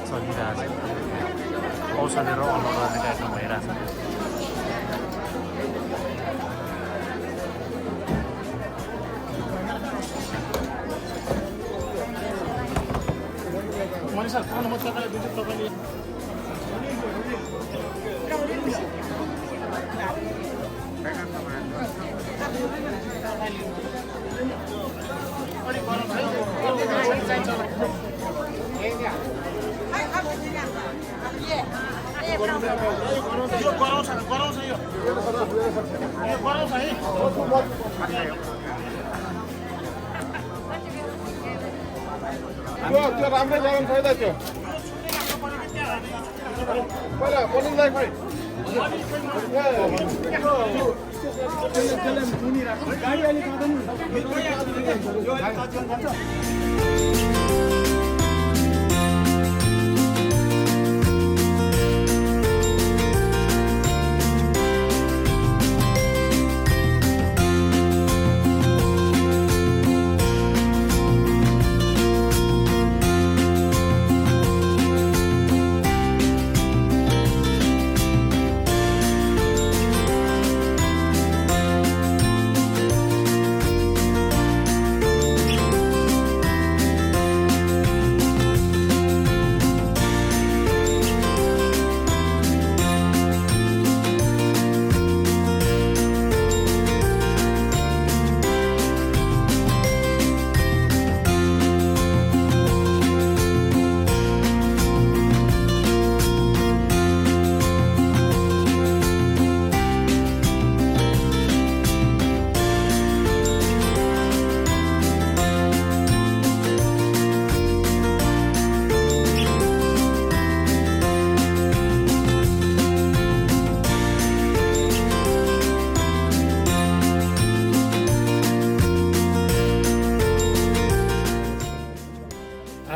चलिरहेछ औषधि र अन्न गर्ने कार्यक्रम भइरहेछ मनिषा फोन म तपाईँलाई दिन्छु तपाईँले गराउँछ यो गराउँछ है त्यो राम्रै गराउनु छैन त्यो पहिला बोल्नुलाई खै गाडी अलि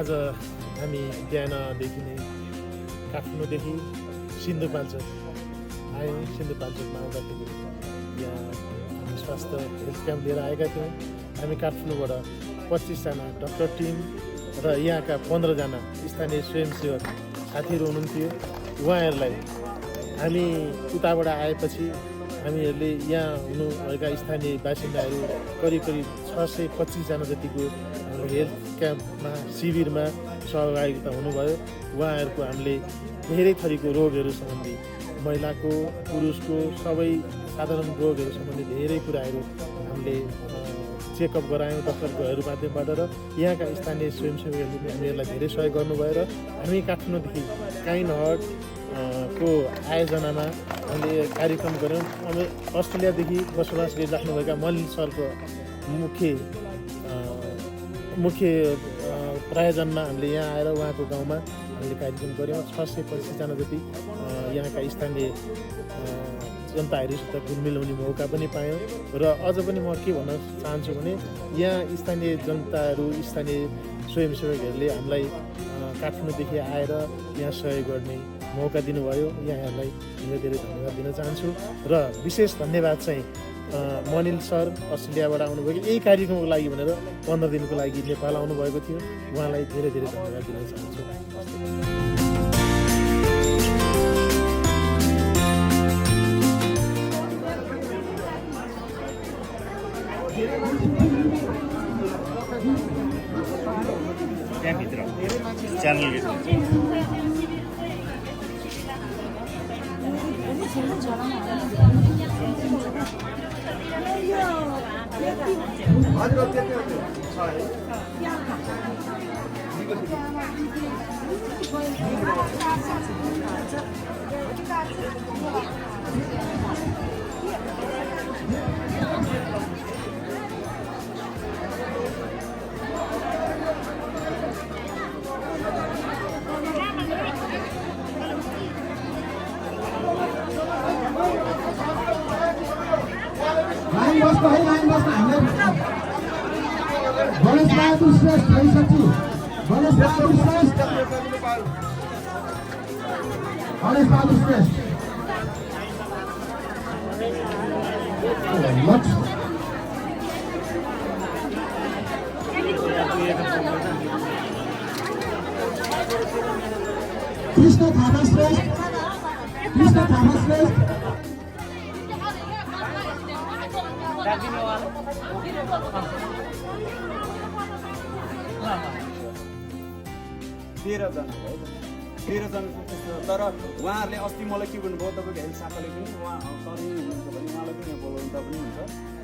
आज हामी बिहानदेखि नै काठमाडौँदेखि सिन्धुपाल्चोक आयौँ। सिन्धुपाल्चोकमा आउँदाखेरि यहाँ हामी स्वास्थ्य हेल्थ क्याम्प लिएर आएका थियौँ। हामी काठमाडौँबाट 25 जना डक्टर टिम र यहाँका 15 जना स्थानीय स्वयंसेवक साथीहरू हुनुहुन्थ्यो। उहाँहरूलाई हामी उताबाट आएपछि हामीहरूले यहाँ हुनुभएका स्थानीय बासिन्दाहरू करिब 625 जना जतिको हेल्थ क्याम्पमा शिविरमा सहभागिता हुनुभयो। उहाँहरूको हामीले धेरै थरीको रोगहरू सम्बन्धी महिलाको पुरुषको सबै साधारण रोगहरू सम्बन्धी धेरै कुराहरू हामीले चेकअप गरायौँ डक्टरहरू माध्यमबाट र यहाँका स्थानीय स्वयंसेवकहरूले हामीहरूलाई धेरै सहयोग गर्नुभयो। र हामी काठमाडौँदेखि काइन्ड हार्ट को आयोजनामा हामीले कार्यक्रम गऱ्यौँ। हामी अस्ट्रेलियादेखि बसोबास गरिराख्नुभएका मलिन सरको मुख्य प्रायोजनमा हामीले यहाँ आएर उहाँको गाउँमा हामीले कार्यक्रम गऱ्यौँ। 625 जना जति यहाँका स्थानीय जनताहरूसित घुलमिल हुने मौका पनि पायौँ। र अझ पनि म के भन्न चाहन्छु भने यहाँ स्थानीय जनताहरू स्थानीय स्वयंसेवकहरूले हामीलाई काठमाडौँदेखि आएर यहाँ सहयोग गर्ने मौका दिनुभयो। यहाँहरूलाई धेरै धेरै धन्यवाद दिन चाहन्छु। र विशेष धन्यवाद चाहिँ मनिल सर अस्ट्रेलियाबाट आउनुभयो। यही कार्यक्रमको लागि भनेर 15 दिनको लागि नेपाल आउनुभएको थियो। उहाँलाई धेरै धेरै धन्यवाद दिन चाहन्छु। त्यहाँभित्र च्यानल लाइन बस्न हामीलाई गणेश बहादुर श्रेष्ठ भइसक्यो। Ganesh Bahadur Shrestha Honest Father Smith. Lux. Krishna Thomas West. Krishna Thomas West. तेह्र जना तर उहाँहरूले अस्ति मलाई के भन्नुभयो तपाईँको हेल्थ शाखाले पनि उहाँ सरले हुनुहुन्छ भने उहाँलाई पनि यहाँ बोलाउँदा पनि हुन्छ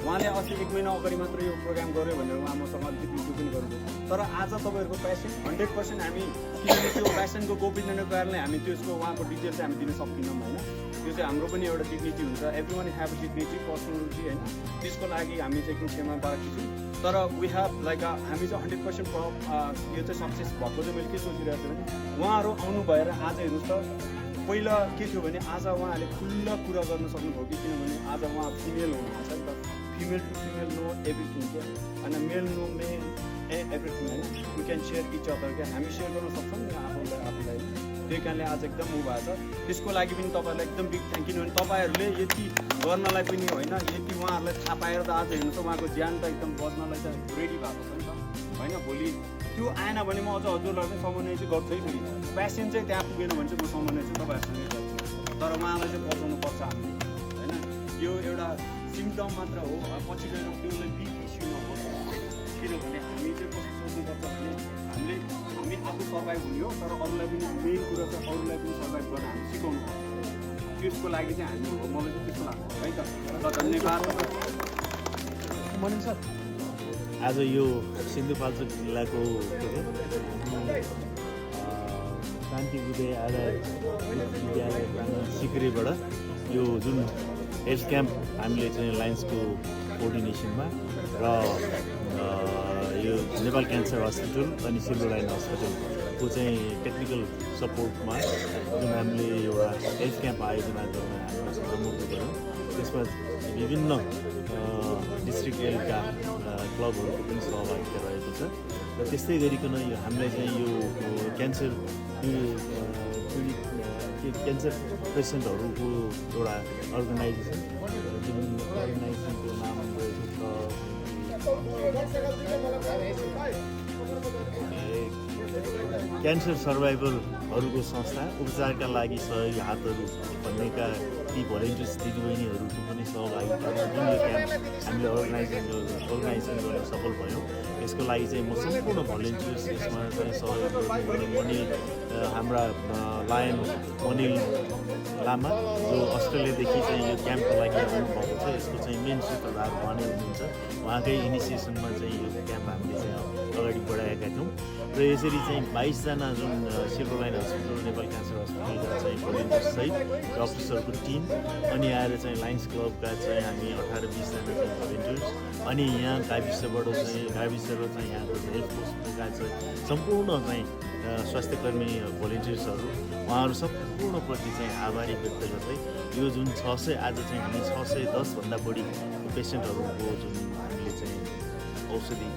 उहाँले अस्ति 1 महिना अगाडि मात्र यो प्रोग्राम गर्यो भनेर उहाँ मसँग अलिकति रिभ्यू पनि गर्नुभयो तर आज तपाईँहरूको प्यासन 100% हामी किनभने त्यो प्यासनको गोपनीयताको कारणले हामी त्यसको उहाँको डिटेल्स चाहिँ हामी दिन सक्दैनौँ होइन त्यो चाहिँ हाम्रो पनि एउटा डिग्निटी हुन्छ एभ्री ह्याभ डिग्निटी पर्सनालिटी होइन त्यसको लागि हामी चाहिँ एकछिन क्षमा प्रार्थी छौँ तर वी हेभ लाइक हामी चाहिँ 100% यो चाहिँ सक्सेस भएको चाहिँ मैले के सोचिरहेको छु भने उहाँहरू आउनु भएर आज हेर्नुहोस् त पहिला के थियो भने आज उहाँहरूले खुल्ला कुरा गर्न सक्नुभयो कि किनभने आज उहाँ फिमेल हुनुहुन्छ नि त female to female no everything क्या होइन मेल नो मेल एभ्रिथिङ होइन we can share each other क्या हामी सेयर गर्न सक्छौँ नि आफूलाई त्यही कारणले आज एकदम उ भएको छ त्यसको लागि पनि तपाईँहरूलाई एकदम बिग थ्याङ्क किनभने तपाईँहरूले यति गर्नलाई पनि होइन यति उहाँहरूलाई थाहा पाएर त आज हेर्नुहोस् त उहाँको ज्यान त एकदम बच्नलाई त रेडी भएको छ नि त होइन भोलि त्यो आएन भने म अझ हजुरलाई चाहिँ समन्वय चाहिँ गर्छै फेरि पेसेन्ट चाहिँ त्यहाँ पुगेन भने चाहिँ म समन्वय चाहिँ तपाईँहरूसँगै गर्छु तर उहाँलाई चाहिँ बचाउनुपर्छ हामीले होइन यो एउटा सिम्टम मात्र हो पछि गएर त्यसलाई बिग इस्यु नहोस् किनभने हामी चाहिँ कसरी सोच्नुपर्छ भने हामी आफू सर्भाइभ हुने हो तर अरूलाई पनि मेन कुरा चाहिँ अरूलाई पनि सर्भाइभ गर्न हामी सिकाउनु पर्छ त्यसको लागि चाहिँ हामी हो मलाई चाहिँ त्यस्तो लाग्छ है त धन्यवाद मर्निङ सर आज यो सिन्धुपाल्चोक जिल्लाको के अरे शान्ति उदय आधार विद्यालय प्राङ्गण सिक्रीबाट यो जुन हेल्थ क्याम्प हामीले चाहिँ लायन्सको कोअर्डिनेसनमा र यो नेपाल क्यान्सर हस्पिटल अनि सिल्भर लाइन हस्पिटलको चाहिँ टेक्निकल सपोर्टमा जुन हामीले एउटा हेल्थ क्याम्प आयोजना गर्न हामीले समुद्र गऱ्यौँ त्यसमा विभिन्न डिस्ट्रिक्ट लेभलका क्लबहरूको पनि सहभागिता रहेको छ र त्यस्तै गरिकन यो हामीलाई चाहिँ यो क्यान्सर क्यान्सर पेसेन्टहरूको एउटा अर्गनाइजेसन जुन अर्गनाइजेसनको नाम रहेको क्यान्सर सर्भाइभरहरूको संस्था उपचारका लागि सहयोगी हातहरू भन्नेका ती भोलिन्टियर्स दिदीबहिनीहरूको पनि सहभागिता जुन यो क्याम्प हामीले अर्गनाइजेसन गर्न सफल भयौँ यसको लागि चाहिँ म सम्पूर्ण भोलिन्टियर्स यसमा चाहिँ सहयोग गर्ने मनिल हाम्रा लायन मनिल लामा जो अस्ट्रेलियादेखि चाहिँ यो क्याम्पको लागि आउनुभएको छ यसको चाहिँ मेन सूत्रधार उहाँ नै हुनुहुन्छ उहाँकै इनिसिएसनमा चाहिँ यो क्याम्प हामीले चाहिँ अगाडि बढाएका थियौँ र यसरी चाहिँ 22 जना जुन silver line hospital Nepal cancer हस्पिटलका चाहिँ भोलिन्टियर्ससहित डक्टर्सहरूको टिम अनि आएर चाहिँ लायन्स क्लबका चाहिँ हामी 18-20 जना चाहिँ भोलिन्टियर्स अनि यहाँ गाविसबाट चाहिँ गाविस र चाहिँ यहाँको हेल्थ पोस्टका चाहिँ सम्पूर्ण चाहिँ स्वास्थ्यकर्मी भोलिन्टियर्सहरू उहाँहरू सम्पूर्णप्रति चाहिँ आभारी व्यक्त गर्दै यो जुन 600 आज चाहिँ हामी 610भन्दा बढी पेसेन्टहरूको जुन हामीले चाहिँ औषधि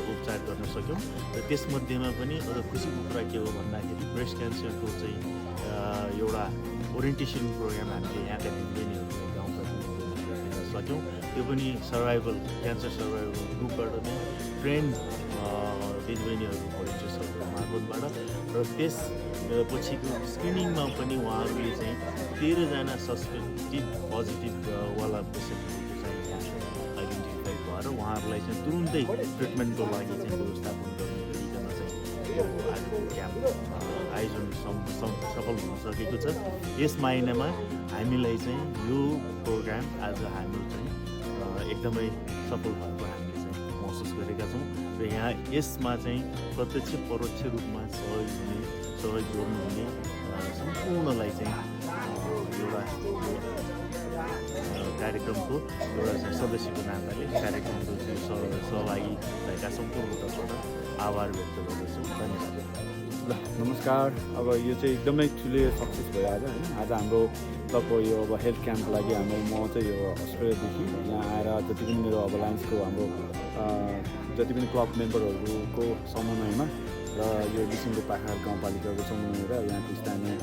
उपचार गर्न सक्यौँ र त्यसमध्येमा पनि अझ खुसीको कुरा के हो भन्दाखेरि ब्रेस्ट क्यान्सरको चाहिँ एउटा ओरिएन्टेसन प्रोग्राम हामीले यहाँका दिदीबहिनीहरूलाई गाउँका दिन सक्यौँ त्यो पनि सर्भाइभल क्यान्सर सर्भाइभल ग्रुपबाट नै ट्रेन्ड दिदीबहिनीहरू भोलिन्टियर्सहरूको मार्फतबाट र त्यस पछिको स्क्रिनिङमा पनि उहाँहरूले चाहिँ 13 जना सस्पेक्टिभ पोजिटिभवाला पेसेन्टहरूको चाहिँ आइडेन्टिफाई भएर उहाँहरूलाई चाहिँ तुरुन्तै ट्रिटमेन्टको लागि चाहिँ व्यवस्थापन गर्ने गरिकन चाहिँ यो आजको क्याम्प आयोजन सफल हुन सकेको छ यस महिनामा हामीलाई चाहिँ यो प्रोग्राम आज हाम्रो चाहिँ एकदमै सफल भएको हामीले चाहिँ महसुस गरेका छौँ र यहाँ यसमा चाहिँ प्रत्यक्ष परोक्ष रूपमा सहयोग गर्नुहुने सम्पूर्णलाई चाहिँ एउटा कार्यक्रमको एउटा चाहिँ सदस्यको नाताले कार्यक्रमको चाहिँ सहभागी भएका सम्पूर्ण तर्फबाट आभार व्यक्त गर्दछु धन्यवाद ल नमस्कार अब यो चाहिँ एकदमै ठुलो सक्सेस भयो आज होइन आज हाम्रो क्लबको यो अब हेल्थ क्याम्पको लागि हाम्रो म चाहिँ यो अस्ट्रेलियादेखि यहाँ आएर जति पनि मेरो अब लायन्सको हाम्रो जति पनि क्लब मेम्बरहरूको समन्वयमा र यो लिसिङको पाखा गाउँपालिकाको समूह र यहाँको स्थानीय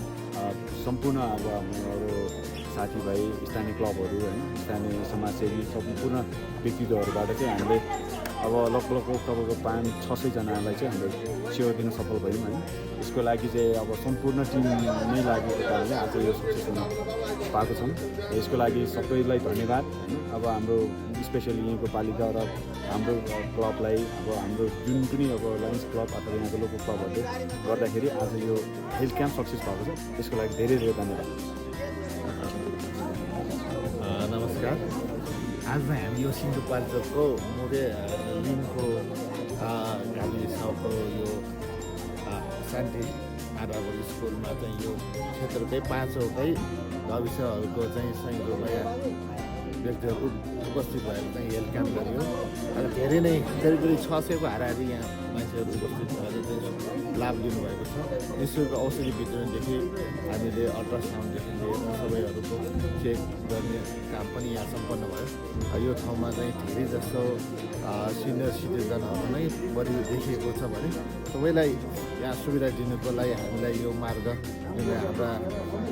सम्पूर्ण अब हाम्रो साथीभाइ स्थानीय क्लबहरू होइन स्थानीय समाजसेवी सम्पूर्ण व्यक्तित्वहरूबाट चाहिँ हामीले अब लगभग तपाईँको 500-600 जनालाई चाहिँ हामीले सेवा दिन सफल भयौँ होइन। यसको लागि चाहिँ अब सम्पूर्ण टिम नै लागेको कारणले आज यो सक्सेस हुन पाएको छौँ। यसको लागि सबैलाई धन्यवाद होइन। अब हाम्रो स्पेसली यहीँको पालिका र हाम्रो क्लबलाई अब हाम्रो जुन पनि अब लायन्स क्लब अथवा यहाँको लोकल क्लबहरूले गर्दाखेरि आज यो हेल्थ क्याम्प सक्सेस भएको छ। त्यसको लागि धेरै धेरै धन्यवाद। नमस्कार। आज हामी यो सिन्धुपाल्चोकको मुरे लिमको गाविसको यो शान्ति आधारभूत स्कुलमा चाहिँ यो क्षेत्रकै 5वटै गाविसहरूको चाहिँ संयोगमा व्यक्तिहरू उपस्थित भएको चाहिँ हेल्थ क्याम्प गरियो। र धेरै नै करिब 600को हाराहारी यहाँ मान्छेहरू उपस्थित भएर चाहिँ लाभ लिनुभएको छ। निःशुल्क औषधि वितरणदेखि हामीले अल्ट्रासाउन्डदेखि लिएर सबैहरूको चेक गर्ने काम पनि यहाँ सम्पन्न भयो। यो ठाउँमा चाहिँ धेरै जस्तो सिनियर सिटिजनहरू नै बढी देखिएको छ भने सबैलाई यहाँ सुविधा दिनुको लागि हामीलाई यो मार्ग जुन हाम्रा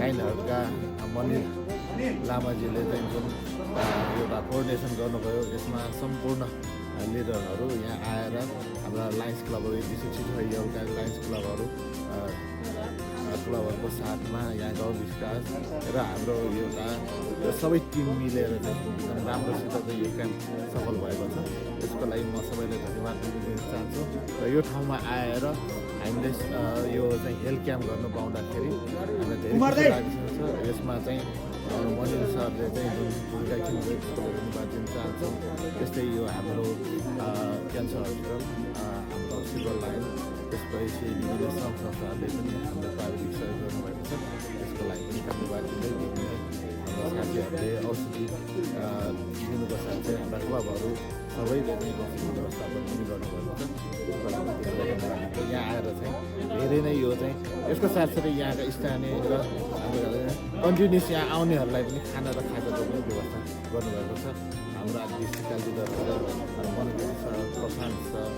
गाइनहरूका मनिर लामाजीले चाहिँ जुन एउटा कोअर्डिनेसन गर्नुभयो, यसमा सम्पूर्ण लिडरहरू यहाँ आएर हाम्रा लायन्स क्लबहरू डिस्ट्रिक्ट लायन्स क्लबहरूको साथमा यहाँ गाउँ विकास र हाम्रो एउटा सबै टिम मिलेर चाहिँ एकदम राम्रोसित चाहिँ यो क्याम्प सफल भएको छ। यसको लागि म सबैलाई धन्यवाद दिन चाहन्छु। र यो ठाउँमा आएर हामीले यो चाहिँ हेल्थ क्याम्प गर्नु पाउँदाखेरि हामीलाई धेरै खुसी लागेको छ। यसमा चाहिँ मनिर सरले चाहिँ जुन भूमिका खेल्दै धन्यवाद दिन चाहन्छौँ। त्यस्तै यो हाम्रो क्यान्सर हस्पिटल, हाम्रो सिल्भर लाइन, त्यसपछि विभिन्न सङ्घ संस्थाहरूले पनि हाम्रो प्राविधिक सहयोग गर्नुभएको छ। त्यसको लागि पनि धन्यवाद दिँदै हाम्रो साथीहरूले औषधि दिनुको साथ चाहिँ हाम्रा क्लबहरू सबैले नै औषधि व्यवस्थापन पनि गर्नुभएको छ। त्यसको लागि धन्यवाद। यहाँ आएर चाहिँ धेरै नै यो चाहिँ यसको साथसाथै यहाँका स्थानीय र हाम्रो कन्टिन्युस यहाँ आउनेहरूलाई पनि खाना र खाजाको पनि व्यवस्था गर्नुभएको छ। हाम्रो डिस्ट्रिक्टका लिडरहरू मनोज सर, प्रशान्त सर,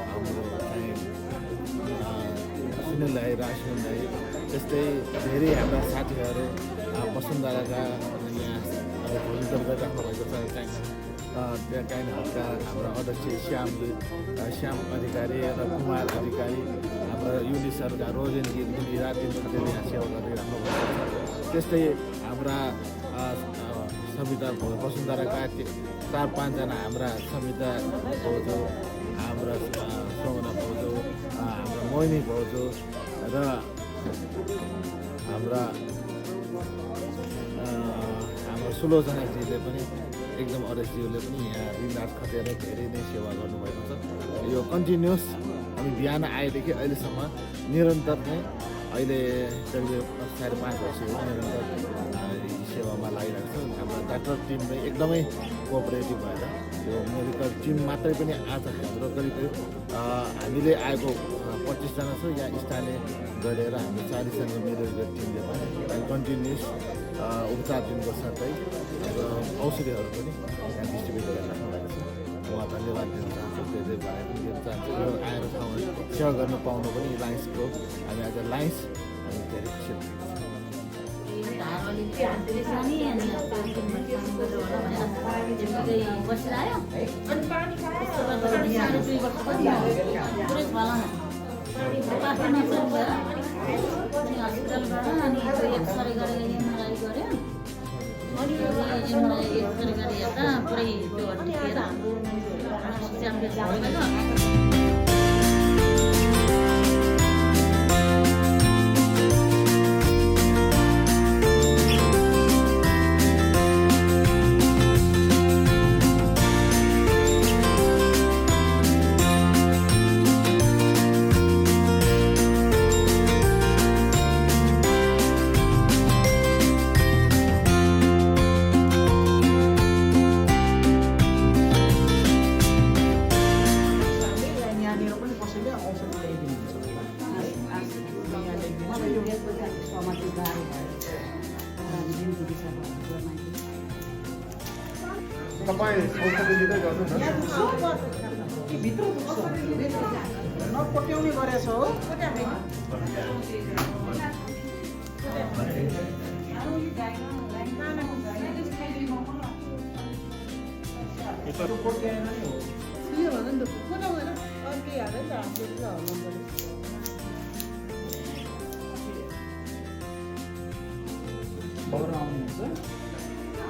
हाम्रो चाहिँ सुनिल राई, राजसुन राई, त्यस्तै धेरै हाम्रा साथीहरू वसुन्धराका यहाँ भोलिन्टर गरिराख्नु भएको छ। त्यहाँ गाइनहरूका हाम्रा अध्यक्ष श्याम अधिकारी र कुमार अधिकारी, हाम्रो युनिसहरूका रोजेनजी पनि रातदिन खटेर यहाँ सेवा गरिराख्नु भएको छ। त्यस्तै हाम्रा सविता वसुन्धराका 4-5 जना हाम्रा सविता भाउजू, हाम्रा सौना भाउजू, हाम्रा मोहिनी भाउजू र हाम्रा सुलोचनाजीले पनि एकदम अरेसजीले पनि यहाँ दिनरात खटेर धेरै नै सेवा गर्नुभएको छ। यो कन्टिन्युस हामी बिहान आएदेखि अहिलेसम्म निरन्तर नै अहिले करिब 5.5 भइसक्यो निरन्तर सेवामा लागिरहेको छ। हाम्रो डाक्टर टिम चाहिँ एकदमै कोअपरेटिभ भएर यो मेडिकल टिम मात्रै पनि आज हाम्रो करिब हामीले आएको 25 जना छ। यहाँ स्थानीय गरेर हाम्रो 40 जना मेडिकल टिमले पनि कन्टिन्युस उपचार दिनुको साथै औषधिहरू पनि यहाँ डिस्ट्रिब्युट गरेर राख्नु भएको छ। उहाँ धन्यवाद दिन चाहन्छु, धेरै भाइ पनि दिन चाहन्छु। यो आएर ठाउँमा सेवा गर्न पाउनु पनि लायन्सको हामी आज लायन्स हामी धेरै खुसी पुरै त्यो टिकेर हाम्रो तपाईँ औषधि लिँदै गर्नु न। कोट्याउने गरेछ हो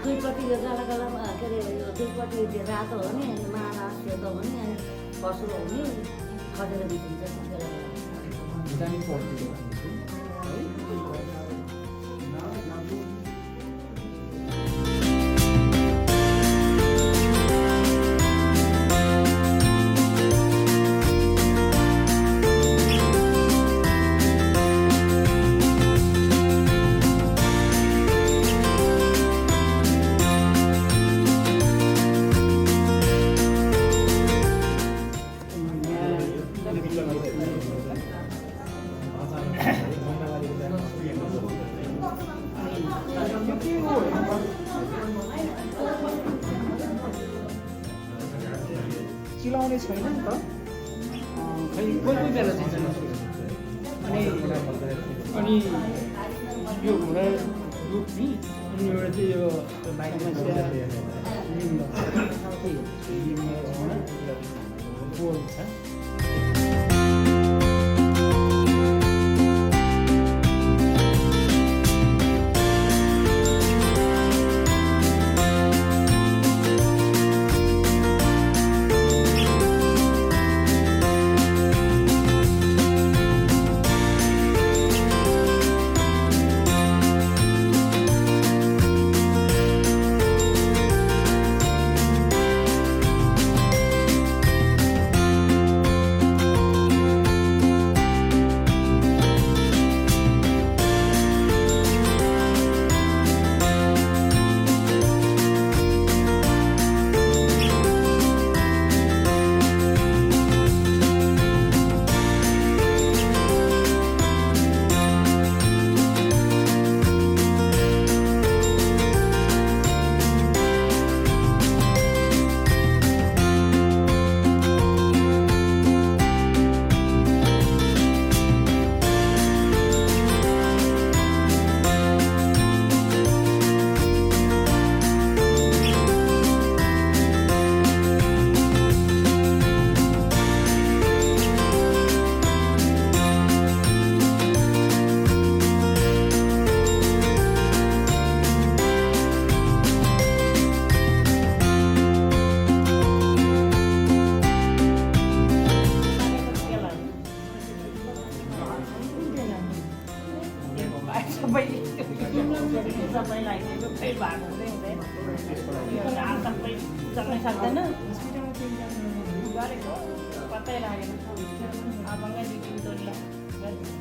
दुईपट्टि यो गाला गालामा के अरे यो दुईपट्टि त्यो रातो हो नि अनि माला सेतो हो नि अनि पसुलो हो नि खटेर बिचिन्छ चिलाउने छैन नि त खै कोही बेला चाहिँ अनि यो घुँडा दुख्ने अनि एउटा चाहिँ यो समस्या बोल छ सबैलाई ढुक्कै भएको हुँदै हुँदैन यो हात सबै चल्नै सक्दैन गरेको पत्तै लागेन अब दुई तिन